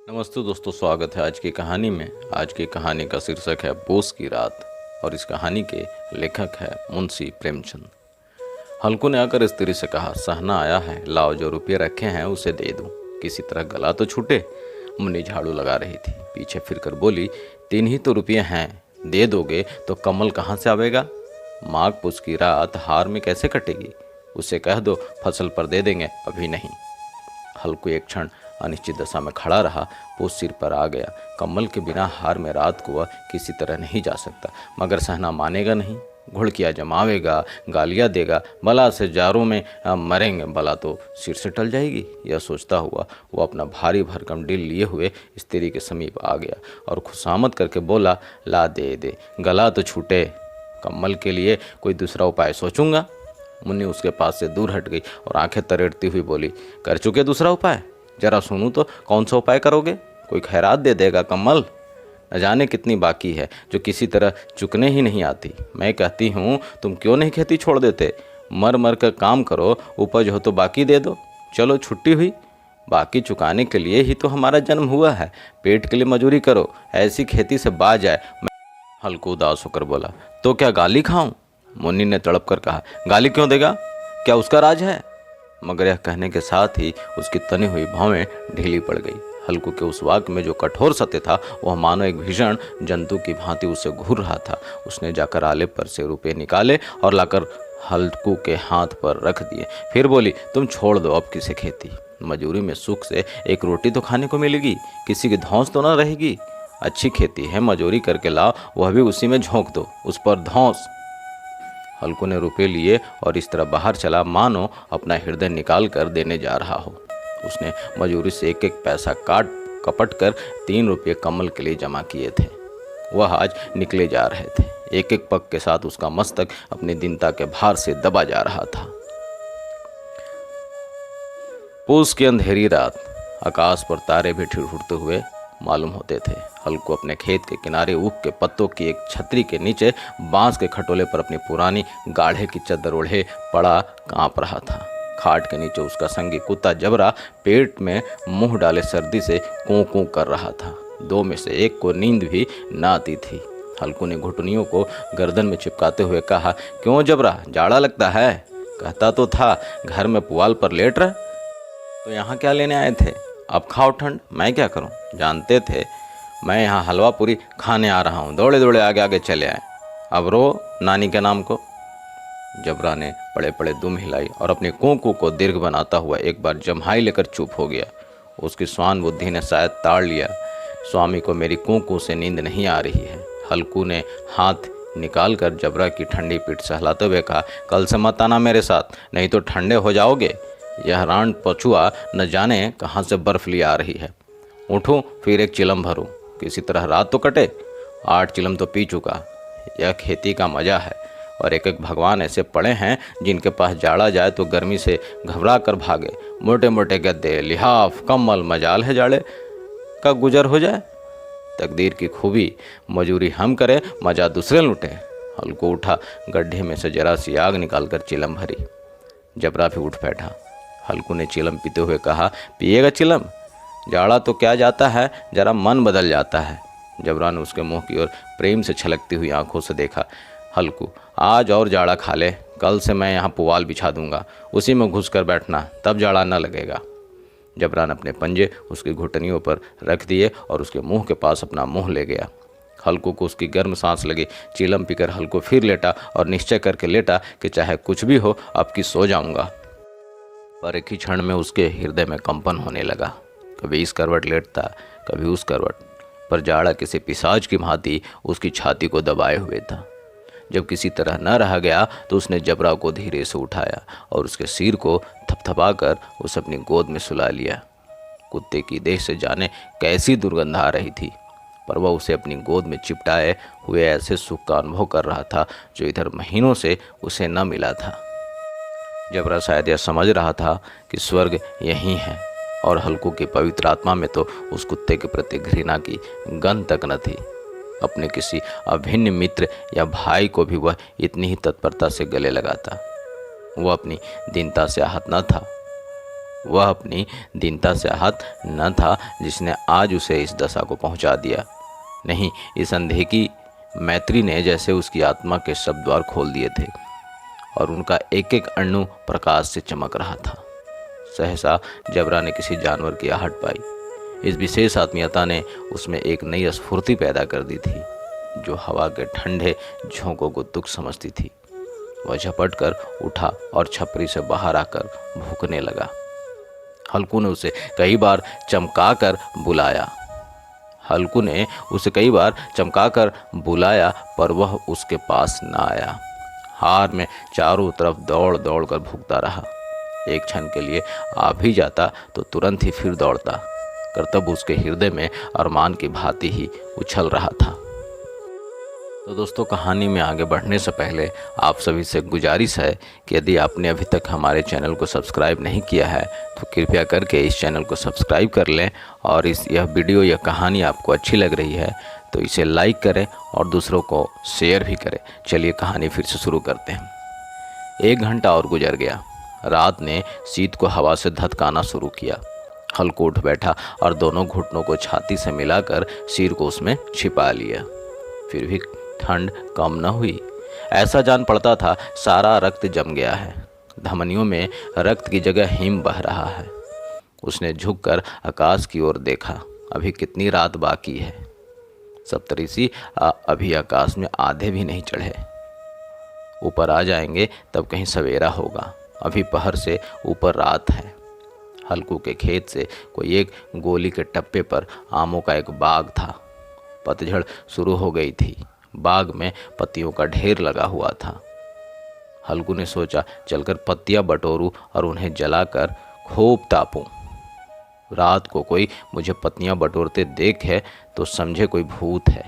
नमस्ते दोस्तों, स्वागत है आज की कहानी में। आज की कहानी का शीर्षक है पोष की रात और इस कहानी के लेखक है मुंशी प्रेमचंद। हल्कू ने आकर स्त्री से कहा, सहना आया है, लाओ जो रुपये रखे हैं उसे दे दूं, किसी तरह गला तो छूटे। मुन्नी झाड़ू लगा रही थी, पीछे फिरकर बोली, 3 ही तो रुपये हैं, दे दोगे तो कमल कहाँ से आवेगा? माघ पुष की रात हार में कैसे कटेगी? उसे कह दो फसल पर दे देंगे, अभी नहीं। हल्कू एक क्षण अनिश्चित दशा में खड़ा रहा। पोष सिर पर आ गया। कमल के बिना हार में रात को वह किसी तरह नहीं जा सकता, मगर सहना मानेगा नहीं। घुड़किया जमावेगा, गालियाँ देगा, भला से जारों में मरेंगे, भला तो सिर से टल जाएगी। यह सोचता हुआ वो अपना भारी भरकम डिल लिए हुए स्त्री के समीप आ गया और खुशामद करके बोला, ला दे दे, गला तो छूटे, कमल के लिए कोई दूसरा उपाय सोचूंगा। मुन्नी उसके पास से दूर हट गई और आंखें तरेड़ती हुई बोली, कर चुके दूसरा उपाय? जरा सुनूं तो, कौन सा उपाय करोगे? कोई खैरात दे देगा कमल? न जाने कितनी बाकी है जो किसी तरह चुकने ही नहीं आती। मैं कहती हूँ तुम क्यों नहीं खेती छोड़ देते? मर मर कर काम करो, उपज हो तो बाकी दे दो। चलो छुट्टी हुई, बाकी चुकाने के लिए ही तो हमारा जन्म हुआ है। पेट के लिए मजूरी करो, ऐसी खेती से बाज आए। हल्कू उदास होकर बोला, तो क्या गाली खाऊं? मुन्नी ने तड़प कर कहा, गाली क्यों देगा? क्या उसका राज है? मगर यह कहने के साथ ही उसकी तनी हुई भौवें ढीली पड़ गई। हल्कू के उस वाक्य में जो कठोर सत्य था, वह मानो एक भीषण जंतु की भांति उसे घूर रहा था। उसने जाकर आले पर से रुपये निकाले और लाकर हल्कू के हाथ पर रख दिए। फिर बोली, तुम छोड़ दो अब किसे खेती। मजूरी में सुख से एक रोटी तो खाने को मिलेगी, किसी की धौंस तो न रहेगी। अच्छी खेती है, मजूरी करके लाओ, वह भी उसी में झोंक दो, उस पर धौंस। हल्कू ने रुपये लिए और इस तरह बाहर चला मानो अपना हृदय निकाल कर देने जा रहा हो। उसने मजूरी से एक एक पैसा काट कपट कर 3 रुपये कमल के लिए जमा किए थे। वह आज निकले जा रहे थे। एक एक पग के साथ उसका मस्तक अपनी दीनता के भार से दबा जा रहा था। पूस की अंधेरी रात, आकाश पर तारे भी ठिठुरते हुए मालूम होते थे। हल्कू अपने खेत के किनारे ऊख के पत्तों की एक छतरी के नीचे बांस के खटोले पर अपनी पुरानी गाढ़े की चद्दर ओढ़े पड़ा कांप रहा था। खाट के नीचे उसका संगी कुत्ता जबरा पेट में मुंह डाले सर्दी से कूं कूं कर रहा था। 2 में से एक को नींद भी न आती थी। हल्कू ने घुटनियों को गर्दन में चिपकाते हुए कहा, क्यों जबरा, जाड़ा लगता है? कहता तो था घर में पुआल पर लेट रहा। तो यहाँ क्या लेने आए थे? अब खाओ ठंड, मैं क्या करूं? जानते थे मैं यहाँ हलवा पूरी खाने आ रहा हूँ, दौड़े दौड़े आगे आगे चले आए। अब रो नानी के नाम को। जबरा ने पड़े पड़े दुम हिलाई और अपनी कूकू को दीर्घ बनाता हुआ एक बार जम्हाई लेकर चुप हो गया। उसकी स्वान बुद्धि ने शायद ताड़ लिया, स्वामी को मेरी कूकू से नींद नहीं आ रही है। हल्कू ने हाथ निकाल कर जबरा की ठंडी पीठ सहलाते हुए कहा, कल से मत आना मेरे साथ, नहीं तो ठंडे हो जाओगे। यह रांड पछुआ न जाने कहाँ से बर्फ ले आ रही है। उठूं फिर एक चिलम भरूं, किसी तरह रात तो कटे। 8 चिलम तो पी चुका। यह खेती का मजा है। और एक एक भगवान ऐसे पड़े हैं जिनके पास जाड़ा जाए तो गर्मी से घबरा कर भागे। मोटे मोटे गद्दे, लिहाफ, कम्बल, मजाल है जाड़े का गुजर हो जाए। तकदीर की खूबी, मजूरी हम करें, मजा दूसरे लूटें। हल्को उठा, गड्ढे में से जरा सी आग निकाल कर चिलम भरी। जबरा भी उठ बैठा। हल्कू ने चिलम पीते हुए कहा, पिएगा चिलम? जाड़ा तो क्या जाता है, जरा मन बदल जाता है। जबरा ने उसके मुंह की ओर प्रेम से छलकती हुई आंखों से देखा। हल्कू, आज और जाड़ा खा ले, कल से मैं यहाँ पुआल बिछा दूंगा, उसी में घुस कर बैठना, तब जाड़ा न लगेगा। जबरा ने अपने पंजे उसकी घुटनियों पर रख दिए और उसके मुंह के पास अपना मुंह ले गया। हल्कू को उसकी गर्म सांस लगी। चिलम पीकर हल्कू फिर लेटा और निश्चय करके लेटा कि चाहे कुछ भी हो, अब की सो जाऊंगा। पर एक ही क्षण में उसके हृदय में कंपन होने लगा। कभी इस करवट लेटता, कभी उस करवट, पर जाड़ा किसी पिशाच की भांति उसकी छाती को दबाए हुए था। जब किसी तरह न रहा गया तो उसने जबरा को धीरे से उठाया और उसके सिर को थपथपाकर उसे अपनी गोद में सुला लिया। कुत्ते की देह से जाने कैसी दुर्गंध आ रही थी, पर वह उसे अपनी गोद में चिपटाए हुए ऐसे सुख का अनुभव कर रहा था जो इधर महीनों से उसे न मिला था। जबरा शायद यह समझ रहा था कि स्वर्ग यहीं है, और हल्कू की पवित्र आत्मा में तो उस कुत्ते के प्रति घृणा की गंध तक न थी। अपने किसी अभिन्न मित्र या भाई को भी वह इतनी ही तत्परता से गले लगाता। वह अपनी दीनता से आहत न था। वह अपनी दीनता से आहत न था जिसने आज उसे इस दशा को पहुंचा दिया। नहीं, इस अंधे की मैत्री ने जैसे उसकी आत्मा के सब द्वार खोल दिए थे और उनका एक एक अणु प्रकाश से चमक रहा था। सहसा जबरा ने किसी जानवर की आहट पाई। इस विशेष आत्मीयता ने उसमें एक नई स्फूर्ति पैदा कर दी थी जो हवा के ठंडे झोंकों को दुख समझती थी। वह झपट कर उठा और छपरी से बाहर आकर भूखने लगा। हल्कू ने उसे कई बार चमकाकर बुलाया पर वह उसके पास न आया। हार में चारों तरफ दौड़ दौड़ कर भूखता रहा। एक क्षण के लिए आ भी जाता तो तुरंत ही फिर दौड़ता। कर्तव्य उसके हृदय में अरमान की भांति ही उछल रहा था। तो दोस्तों, कहानी में आगे बढ़ने से पहले आप सभी से गुजारिश है कि यदि आपने अभी तक हमारे चैनल को सब्सक्राइब नहीं किया है तो कृपया करके इस चैनल को सब्सक्राइब कर लें और यह वीडियो या कहानी आपको अच्छी लग रही है तो इसे लाइक करें और दूसरों को शेयर भी करें। चलिए कहानी फिर से शुरू करते हैं। 1 घंटा और गुजर गया। रात ने शीत को हवा से धधकाना शुरू किया। हल्कू उठ बैठा और दोनों घुटनों को छाती से मिलाकर सिर को उसमें छिपा लिया। फिर भी ठंड कम न हुई। ऐसा जान पड़ता था सारा रक्त जम गया है। धमनियों में रक्त की जगह हिम बह रहा है। उसने झुककर आकाश की ओर देखा। अभी कितनी रात बाकी है। सप्तऋषि अभी आकाश में आधे भी नहीं चढ़े। ऊपर आ जाएंगे तब कहीं सवेरा होगा। अभी पहर से ऊपर रात है। हल्कू के खेत से कोई एक गोली के टप्पे पर आमों का एक बाग था। पतझड़ शुरू हो गई थी। बाग में पत्तियों का ढेर लगा हुआ था। हल्कू ने सोचा चलकर पत्तियां बटोरूं और उन्हें जलाकर खूब तापूं। रात को कोई मुझे पत्तियां बटोरते देखे तो समझे कोई भूत है।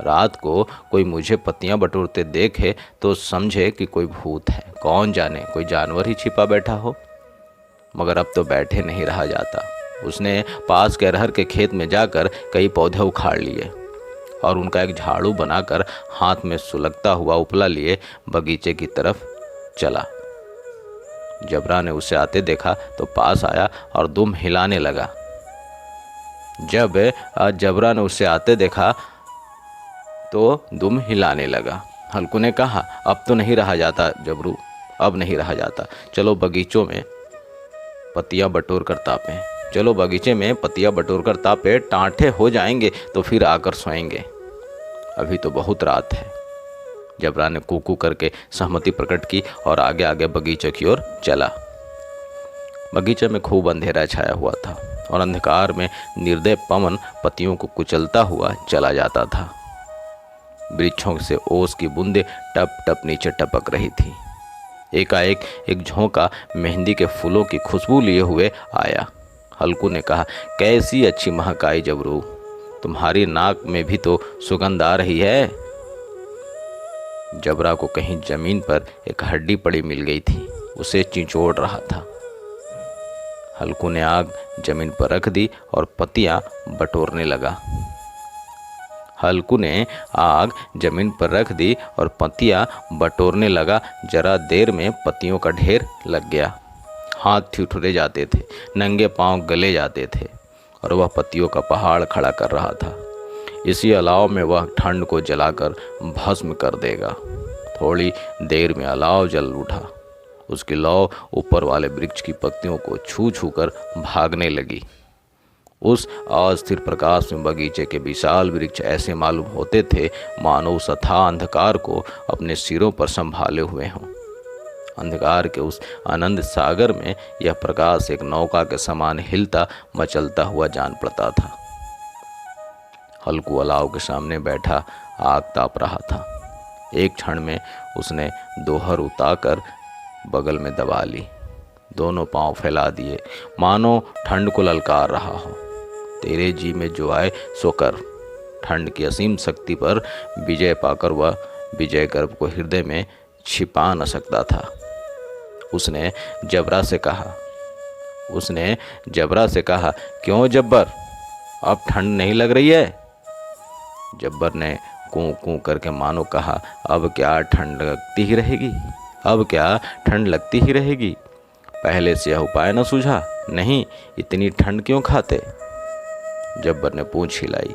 रात को कोई मुझे पत्तियां बटोरते देखे तो समझे कि कोई भूत है। कौन जाने कोई जानवर ही छिपा बैठा हो। मगर अब तो बैठे नहीं रहा जाता। उसने पास के अरहर के खेत में जाकर कई पौधे उखाड़ लिए और उनका एक झाड़ू बनाकर हाथ में सुलगता हुआ उपला लिए बगीचे की तरफ चला। जबरा ने उसे आते देखा तो पास आया और दुम हिलाने लगा। जबरा ने उसे आते देखा तो दुम हिलाने लगा। हल्कू ने कहा, अब तो नहीं रहा जाता जबरू, अब नहीं रहा जाता। चलो बगीचों में पत्तियां बटोर कर तापें। चलो बगीचे में पत्तियां बटोर कर तापे। टाँठे हो जाएंगे तो फिर आकर सोएंगे। अभी तो बहुत रात है। जबरा ने कूकू करके सहमति प्रकट की और आगे आगे बगीचे की ओर चला। बगीचे में खूब अंधेरा छाया हुआ था और अंधकार में निर्दय पवन पत्तियों को कुचलता हुआ चला जाता था। वृक्षों से ओस की बूंदें टप टप नीचे टपक रही थी। एकाएक एक झोंका मेहंदी के फूलों की खुशबू लिए हुए आया। हल्कू ने कहा, कैसी अच्छी महक आई जबरू, तुम्हारी नाक में भी तो सुगंध आ रही है। जबरा को कहीं जमीन पर एक हड्डी पड़ी मिल गई थी। उसे चिंचोड़ रहा था। हल्कू ने आग जमीन पर रख दी और पत्तियां बटोरने लगा। जरा देर में पत्तियों का ढेर लग गया। हाथ ठिठुरे जाते थे, नंगे पांव गले जाते थे और वह पत्तियों का पहाड़ खड़ा कर रहा था। इसी अलाव में वह ठंड को जलाकर भस्म कर देगा। थोड़ी देर में अलाव जल उठा। उसकी लौ ऊपर वाले वृक्ष की पत्तियों को छू छू कर भागने लगी। उस अस्थिर प्रकाश में बगीचे के विशाल वृक्ष ऐसे मालूम होते थे मानो उस अथाह अंधकार को अपने सिरों पर संभाले हुए हों। अंधकार के उस आनंद सागर में यह प्रकाश एक नौका के समान हिलता मचलता हुआ जान पड़ता था। हल्कू अलाव के सामने बैठा आग ताप रहा था। एक क्षण में उसने दोहर उतारकर बगल में दबा ली। दोनों पांव फैला दिए मानो ठंड को ललकार रहा हो। तेरे जी में जो आए सो कर। ठंड की असीम शक्ति पर विजय पाकर वह विजय गर्व को हृदय में छिपा न सकता था। उसने जबरा से कहा, क्यों जब्बर, अब ठंड नहीं लग रही है? जब्बर ने कूं कूं करके मानो कहा, अब क्या ठंड लगती ही रहेगी? पहले से यह उपाय न सूझा? नहीं, इतनी ठंड क्यों खाते? जब्बर ने पूंछ हिलाई।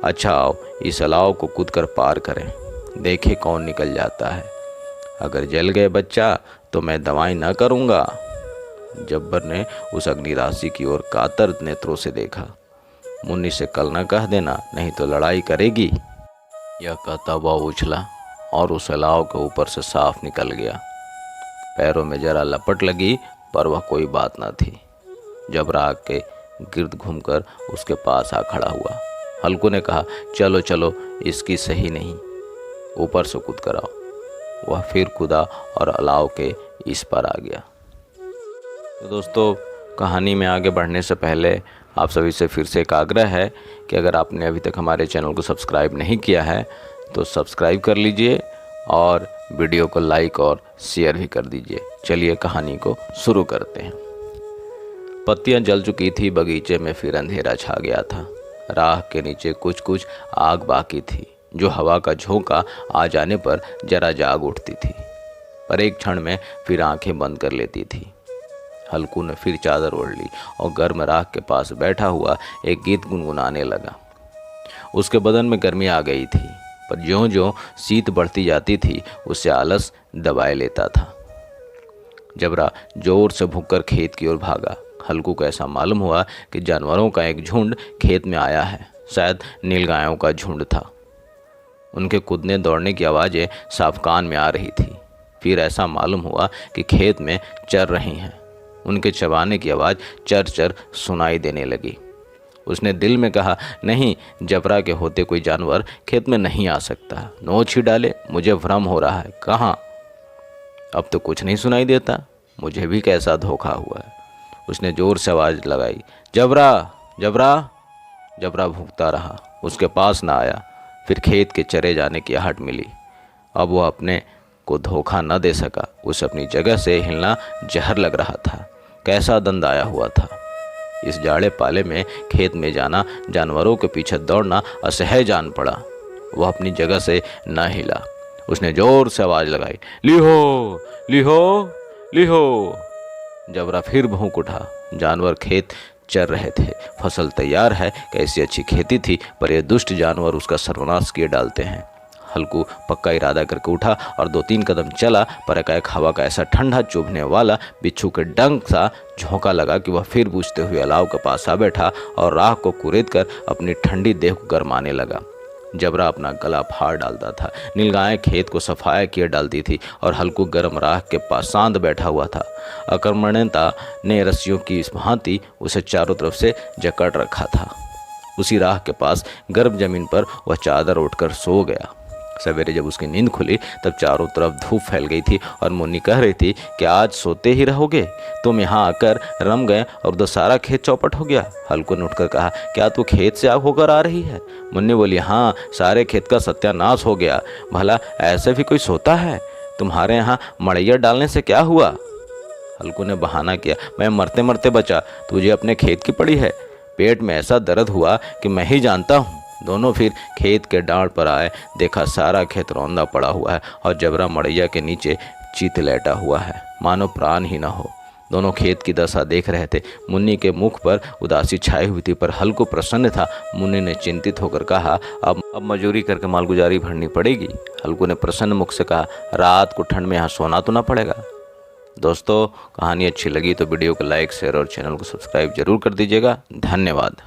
अच्छा आओ, इस अलाव को कूदकर पार करें, देखे कौन निकल जाता है। अगर जल गए बच्चा तो मैं दवाई न करूँगा। जब्बर ने उस अग्निराशि की ओर कातर नेत्रों से देखा। मुन्नी से कल न कह देना, नहीं तो लड़ाई करेगी। यह कहता हुआ उछला और उस अलाव के ऊपर से साफ निकल गया। पैरों में जरा लपट लगी, पर वह कोई बात न थी। जबरा आग के गिर्द घूमकर उसके पास आ खड़ा हुआ। हल्कू ने कहा, चलो चलो, इसकी सही नहीं, ऊपर से कूद कर आओ। वह फिर कूदा और अलाव के इस पर आ गया। तो दोस्तों, कहानी में आगे बढ़ने से पहले आप सभी से फिर से एक आग्रह है कि अगर आपने अभी तक हमारे चैनल को सब्सक्राइब नहीं किया है तो सब्सक्राइब कर लीजिए और वीडियो को लाइक और शेयर भी कर दीजिए। चलिए कहानी को शुरू करते हैं। पत्तियां जल चुकी थी, बगीचे में फिर अंधेरा छा गया था। राह के नीचे कुछ कुछ आग बाकी थी, जो हवा का झोंका आ जाने पर जरा जाग उठती थी, पर एक क्षण में फिर आंखें बंद कर लेती थी। हल्कू ने फिर चादर ओढ़ ली और गर्म राख के पास बैठा हुआ एक गीत गुनगुनाने लगा। उसके बदन में गर्मी आ गई थी, पर ज्यों ज्यों शीत बढ़ती जाती थी उससे आलस दबाए लेता था। जबरा जोर से भूंककर खेत की ओर भागा। हल्कू को ऐसा मालूम हुआ कि जानवरों का एक झुंड खेत में आया है। शायद नीलगायों का झुंड था। उनके कूदने दौड़ने की आवाज़ें साफ कान में आ रही थी। फिर ऐसा मालूम हुआ कि खेत में चर रही हैं। उनके चबाने की आवाज़ चर चर सुनाई देने लगी। उसने दिल में कहा, नहीं, जबरा के होते कोई जानवर खेत में नहीं आ सकता। नोच ही डाले, मुझे भ्रम हो रहा है। कहाँ? अब तो कुछ नहीं सुनाई देता। मुझे भी कैसा धोखा हुआ है। उसने जोर से आवाज़ लगाई, जबरा जबरा। जबरा भूखता रहा, उसके पास ना आया। फिर खेत के चरे जाने की आहट मिली। अब वह अपने को धोखा न दे सका। उसे अपनी जगह से हिलना जहर लग रहा था। कैसा दंड आया हुआ था। इस जाड़े पाले में खेत में जाना, जानवरों के पीछे दौड़ना असह्य जान पड़ा। वह अपनी जगह से न हिला। उसने जोर से आवाज़ लगाई, लिहो लिहो लिहो। जबरा फिर भौंक उठा। जानवर खेत चर रहे थे। फसल तैयार है, कैसी अच्छी खेती थी, पर ये दुष्ट जानवर उसका सर्वनाश किए डालते हैं। हल्कू पक्का इरादा करके उठा और 2-3 कदम चला, पर एकाएक हवा का ऐसा ठंडा चुभने वाला बिच्छू के डंक सा झोंका लगा कि वह फिर बुझते हुए अलाव के पास आ बैठा और राख को कुरेद कर अपनी ठंडी देह को गरमाने लगा। जबरा अपना गला फाड़ डालता था। नीलगायें खेत को सफाया किए डालती थी और हल्कू गर्म राख के पास शांत बैठा हुआ था। अकर्मण्यता ने रस्सियों की इस भांति उसे चारों तरफ से जकड़ रखा था। उसी राख के पास गर्म जमीन पर वह चादर उठकर सो गया। सवेरे जब उसकी नींद खुली तब चारों तरफ धूप फैल गई थी और मुन्नी कह रही थी कि आज सोते ही रहोगे? तुम यहाँ आकर रम गए और उधर सारा खेत चौपट हो गया। हल्कू ने उठकर कहा, क्या तू खेत से आग होकर आ रही है? मुन्नी बोली, हाँ, सारे खेत का सत्यानाश हो गया। भला ऐसे भी कोई सोता है? तुम्हारे यहाँ मड़ैया डालने से क्या हुआ? हल्कू ने बहाना किया, मैं मरते मरते बचा, तुझे अपने खेत की पड़ी है। पेट में ऐसा दर्द हुआ कि मैं ही जानता हूँ। दोनों फिर खेत के डांड पर आए। देखा सारा खेत रौंदा पड़ा हुआ है और जबरा मड़ैया के नीचे चित लेटा हुआ है, मानो प्राण ही न हो। दोनों खेत की दशा देख रहे थे। मुन्नी के मुख पर उदासी छाई हुई थी, पर हल्कू प्रसन्न था। मुन्नी ने चिंतित होकर कहा, अब मजूरी करके मालगुजारी भरनी पड़ेगी। हल्कू ने प्रसन्न मुख से कहा, रात को ठंड में यहाँ सोना तो ना पड़ेगा। दोस्तों, कहानी अच्छी लगी तो वीडियो को लाइक, शेयर और चैनल को सब्सक्राइब जरूर कर दीजिएगा। धन्यवाद।